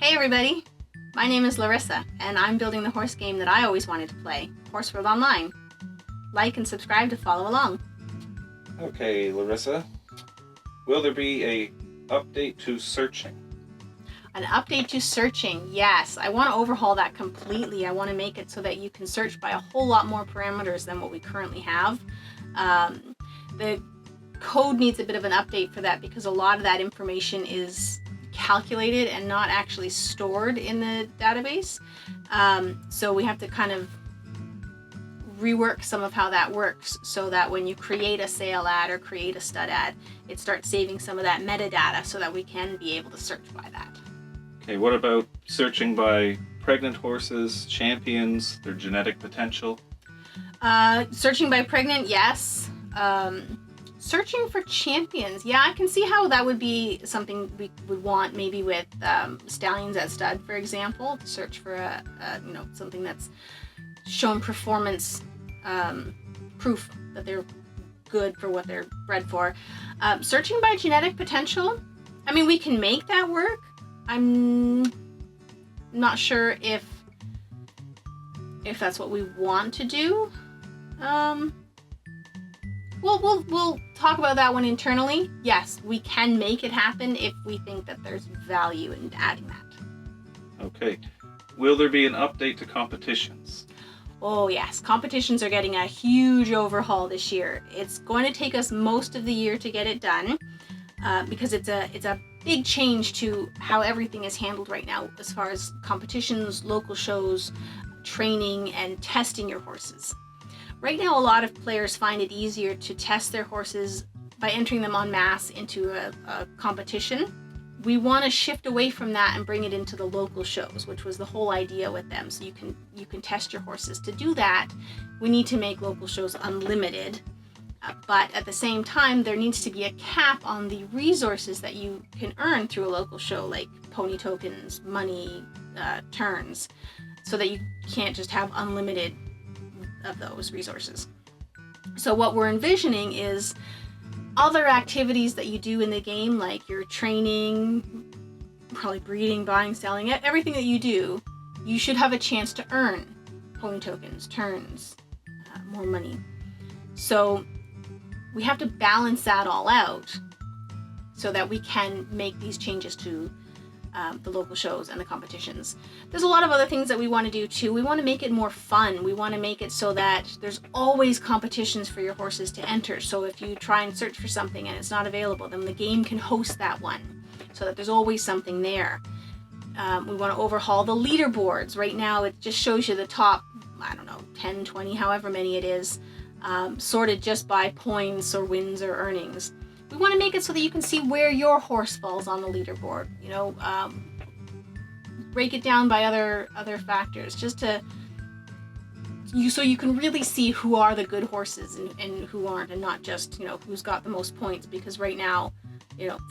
Hey everybody! My name is Larissa, and I'm building the horse game that I always wanted to play, Horse World Online. Like and subscribe to follow along. Okay, Larissa. Will there be a update to searching? An update to searching, yes. I want to overhaul that completely. I want to make it so that you can search by a whole lot more parameters than what we currently have. The code needs a bit of an update for that because a lot of that information is calculated and not actually stored in the database. So we have to kind of rework some of how that works so that when you create a sale ad or create a stud ad, it starts saving some of that metadata so that we can be able to search by that. Okay, what about searching by pregnant horses, champions, their genetic potential? Searching by pregnant, yes. Searching for champions, yeah, I can see how that would be something we would want maybe with stallions at stud, for example, to search for something that's shown performance proof that they're good for what they're bred for. Searching by genetic potential, I mean, we can make that work. I'm not sure if that's what we want to do. We'll talk about that one internally. Yes, we can make it happen if we think that there's value in adding that. Okay. Will there be an update to competitions? Oh yes, competitions are getting a huge overhaul this year. It's going to take us most of the year to get it done because it's a big change to how everything is handled right now as far as competitions, local shows, training, and testing your horses. Right now, a lot of players find it easier to test their horses by entering them en masse into a competition. We want to shift away from that and bring it into the local shows, which was the whole idea with them. So you can test your horses. To do that, we need to make local shows unlimited. But at the same time, there needs to be a cap on the resources that you can earn through a local show, like pony tokens, money, turns, so that you can't just have unlimited of those resources. So what we're envisioning is other activities that you do in the game, like your training, probably breeding, buying, selling, everything that you do, you should have a chance to earn pony tokens, turns, more money. So we have to balance that all out so that we can make these changes to the local shows and the competitions. There's a lot of other things that we want to do too. We want to make it more fun. We want to make it so that there's always competitions for your horses to enter. So if you try and search for something and it's not available, then the game can host that one so that there's always something there. We want to overhaul the leaderboards. Right now it just shows you the top, 10, 20, however many it is, sorted just by points or wins or earnings. We want to make it so that you can see where your horse falls on the leaderboard. Break it down by other factors, just so you can really see who are the good horses and who aren't, and not just who's got the most points. Because right now,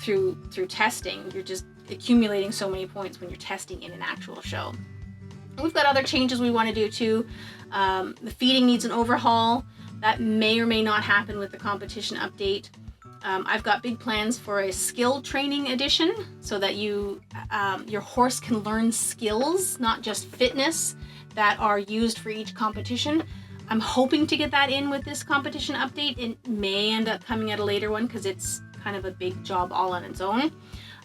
through testing, you're just accumulating so many points when you're testing in an actual show. And we've got other changes we want to do too. The feeding needs an overhaul. That may or may not happen with the competition update. I've got big plans for a skill training edition so that your horse can learn skills, not just fitness, that are used for each competition. I'm hoping to get that in with this competition update. It may end up coming at a later one because it's kind of a big job all on its own.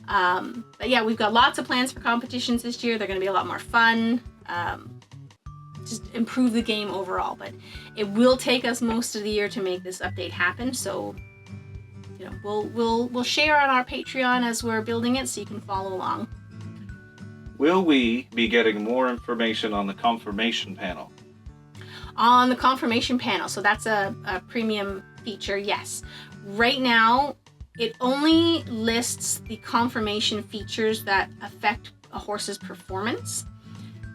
But yeah, we've got lots of plans for competitions this year. They're going to be a lot more fun. Just improve the game overall. But it will take us most of the year to make this update happen. So we'll share on our Patreon as we're building it, so you can follow along. Will we be getting more information on the confirmation panel? On the confirmation panel, so that's a premium feature, yes. Right now, it only lists the confirmation features that affect a horse's performance,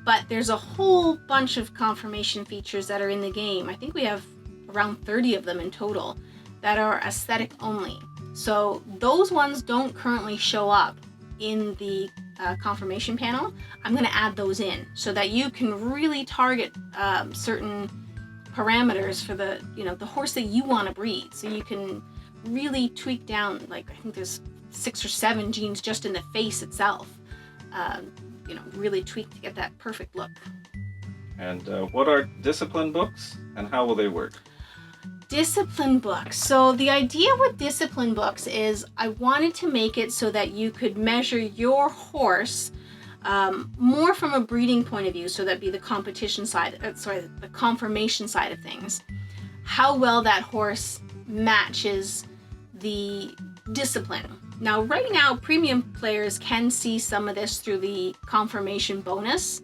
but there's a whole bunch of confirmation features that are in the game. I think we have around 30 of them in total that are aesthetic only. So those ones don't currently show up in the confirmation panel. I'm going to add those in so that you can really target certain parameters for the horse that you want to breed. So you can really tweak down, like I think there's 6 or 7 genes just in the face itself really tweaked to get that perfect look. And what are discipline books, and how will they work? Discipline books. So the idea with discipline books is I wanted to make it so that you could measure your horse more from a breeding point of view, so that'd be the competition side, the conformation side of things. How well that horse matches the discipline. Now, right now, premium players can see some of this through the conformation bonus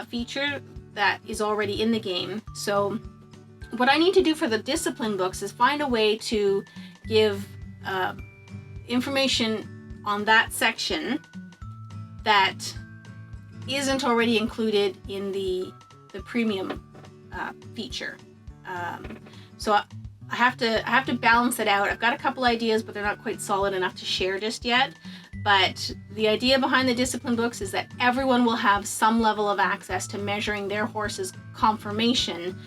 feature that is already in the game. So what I need to do for the discipline books is find a way to give information on that section that isn't already included in the premium feature. So I have to balance it out. I've got a couple ideas, but they're not quite solid enough to share just yet. But the idea behind the discipline books is that everyone will have some level of access to measuring their horse's conformation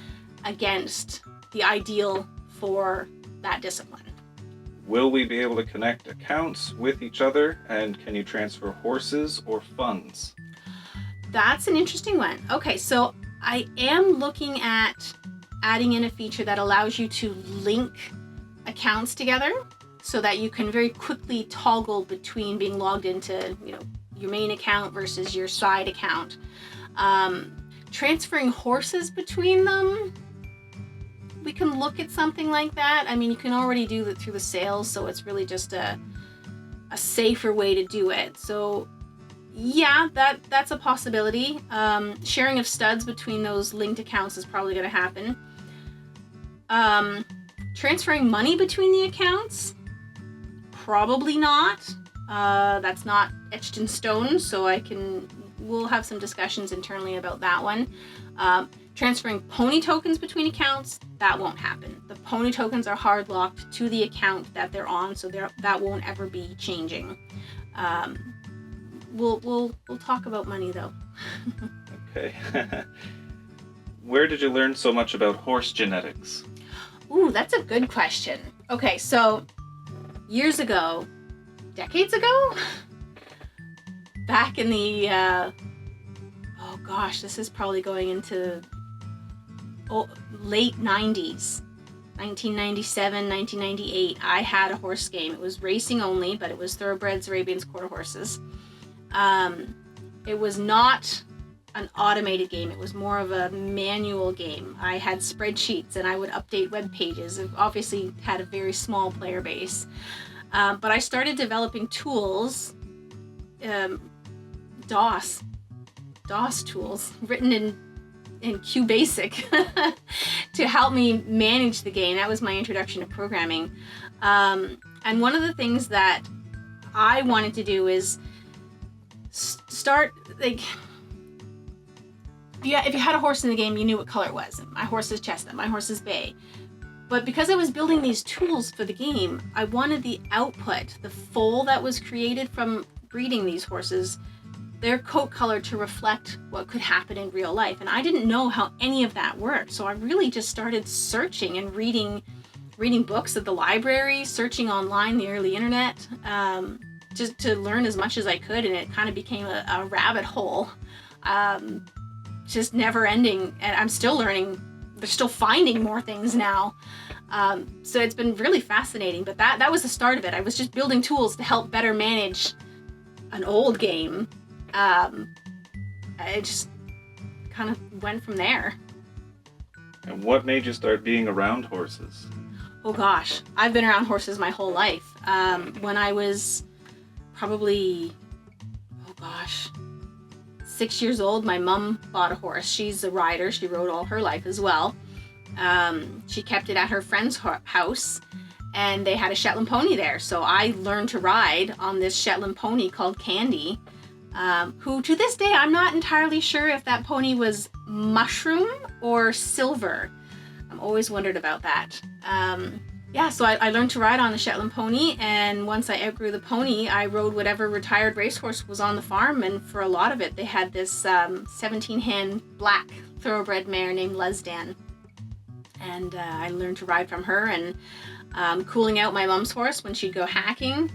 against the ideal for that discipline. Will we be able to connect accounts with each other, and can you transfer horses or funds? That's an interesting one. Okay, so I am looking at adding in a feature that allows you to link accounts together so that you can very quickly toggle between being logged into, your main account versus your side account. Transferring horses between them, we can look at something like that. I mean, you can already do that through the sales, so it's really just a safer way to do it. So yeah, that's a possibility. Sharing of studs between those linked accounts is probably going to happen. Transferring money between the accounts, probably not. That's not etched in stone, so we'll have some discussions internally about that one. Transferring pony tokens between accounts, that won't happen. The pony tokens are hard locked to the account that they're on, so that won't ever be changing. We'll talk about money though. Okay. Where did you learn so much about horse genetics? Ooh, that's a good question. Okay, so years ago, decades ago, back in the this is probably going into late 90s, 1997, 1998, I had a horse game. It was racing only, but it was thoroughbreds, Arabians, quarter horses. It was not an automated game. It was more of a manual game. I had spreadsheets and I would update web pages. It obviously had a very small player base. But I started developing tools, DOS tools, written in QBasic to help me manage the game. That was my introduction to programming. And one of the things that I wanted to do is start, if you had a horse in the game, you knew what color it was. My horse is chestnut, my horse is bay. But because I was building these tools for the game, I wanted the output, the foal that was created from breeding these horses, their coat color to reflect what could happen in real life. And I didn't know how any of that worked. So I really just started searching and reading books at the library, searching online, the early internet, just to learn as much as I could. And it kind of became a rabbit hole, just never ending. And I'm still learning. They're still finding more things now. So it's been really fascinating. But that was the start of it. I was just building tools to help better manage an old game. It just kind of went from there. And what made you start being around horses? Oh gosh, I've been around horses my whole life. When I was probably, 6 years old, my mom bought a horse. She's a rider. She rode all her life as well. She kept it at her friend's house, and they had a Shetland pony there. So I learned to ride on this Shetland pony called Candy, who to this day, I'm not entirely sure if that pony was mushroom or silver. I'm always wondered about that. So I learned to ride on the Shetland pony, and once I outgrew the pony, I rode whatever retired racehorse was on the farm, and for a lot of it, they had this 17-hand black thoroughbred mare named Lesdan. And I learned to ride from her, and cooling out my mom's horse when she'd go hacking.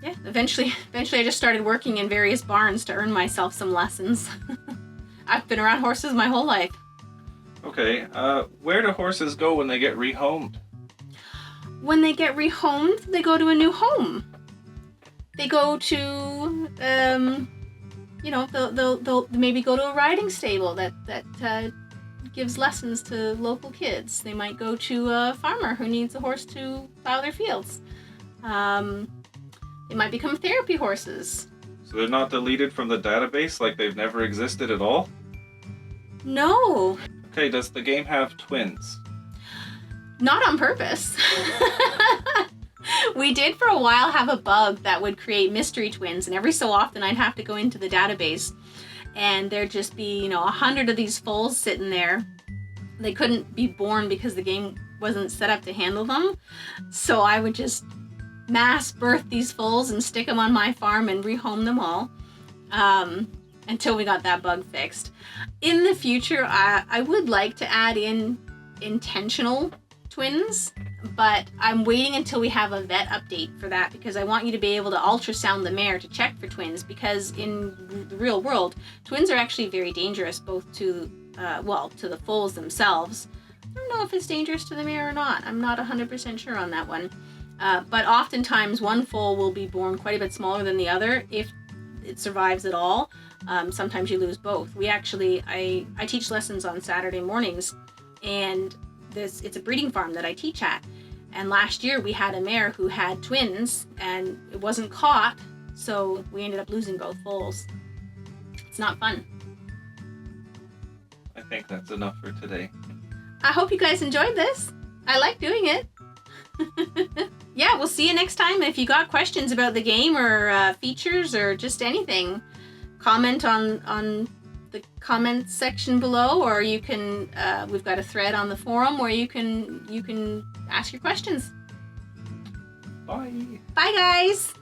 Yeah, eventually I just started working in various barns to earn myself some lessons. I've been around horses my whole life. Okay, where do horses go when they get rehomed? When they get rehomed, they go to a new home. They go to, they'll maybe go to a riding stable that gives lessons to local kids. They might go to a farmer who needs a horse to plow their fields. They might become therapy horses. So they're not deleted from the database, like they've never existed at all? No, Okay, does the game have twins? not on purpose. We did for a while have a bug that would create mystery twins, and every so often I'd have to go into the database and there'd just be, 100 of these foals sitting there. They couldn't be born because the game wasn't set up to handle them. So I would just mass birth these foals and stick them on my farm and rehome them all until we got that bug fixed. In the future, I would like to add in intentional twins, but I'm waiting until we have a vet update for that, because I want you to be able to ultrasound the mare to check for twins, because in the real world, twins are actually very dangerous, both to the foals themselves. I don't know if it's dangerous to the mare or not. I'm not 100% sure on that one. But oftentimes one foal will be born quite a bit smaller than the other if it survives at all. Sometimes you lose both. I teach lessons on Saturday mornings, and it's a breeding farm that I teach at. And last year we had a mare who had twins and it wasn't caught, so we ended up losing both foals. It's not fun. I think that's enough for today. I hope you guys enjoyed this. I like doing it. Yeah, we'll see you next time. If you got questions about the game or features or just anything, comment on the comments section below, or you can we've got a thread on the forum where you can ask your questions. Bye. Bye guys.